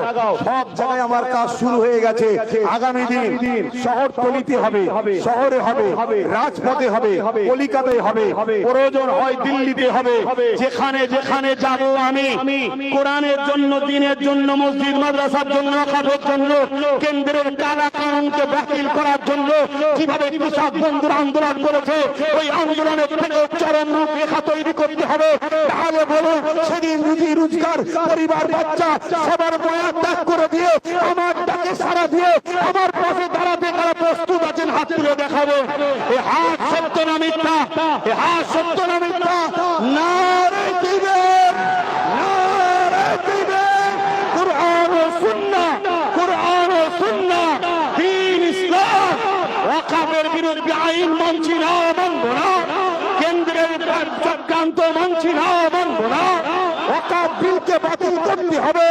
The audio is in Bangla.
লাগাও, সব জায়গায় আমার কাজ শুরু হয়ে গেছে। আগামী দিন শহরতলিতে হবে, শহরে হবে, রাজপথে হবে, কলিকাতায় হবে, প্রয়োজন হয় দিল্লিতে হবে। যেখানে যেখানে যাব আমি কোরআনের জন্য, দ্বীনের জন্য, মসজিদ মাদ্রাসার জন্য, ওয়াকফের জন্য, কেন্দ্রের কালা কানুনকে বাতিল করার জন্য কিভাবে কৃষক বন্ধুরা আন্দোলন করেছে, ওই আন্দোলনের থেকে চরম রূপরেখা তৈরি করতে হবে। তাহলে বলুন, সেদিন রুজি রোজগার, পরিবার, বাচ্চা সবার বয়া ত্যাগ করে দিয়ে আমার ডাকে সাড়া দিয়ে আমার পাশে দাঁড়াতে তারা প্রস্তুত আছেন। হাত তুলে দেখাবো। এ হাত সত্য না মিথ্যা? এ হাত সত্য না মিথ্যা? নারে দিবেন, নারে দিবেন। কুরআন ও সুন্নাহ, কুরআন ও সুন্নাহ, দ্বীন ইসলাম। ওয়াকফের বিরুদ্ধে আইন মানছি না, মানব না। কেন্দ্রের চক্রান্ত মানছি না, মানব না। ওয়াকফ বিলকে বাতিল করতে হবে।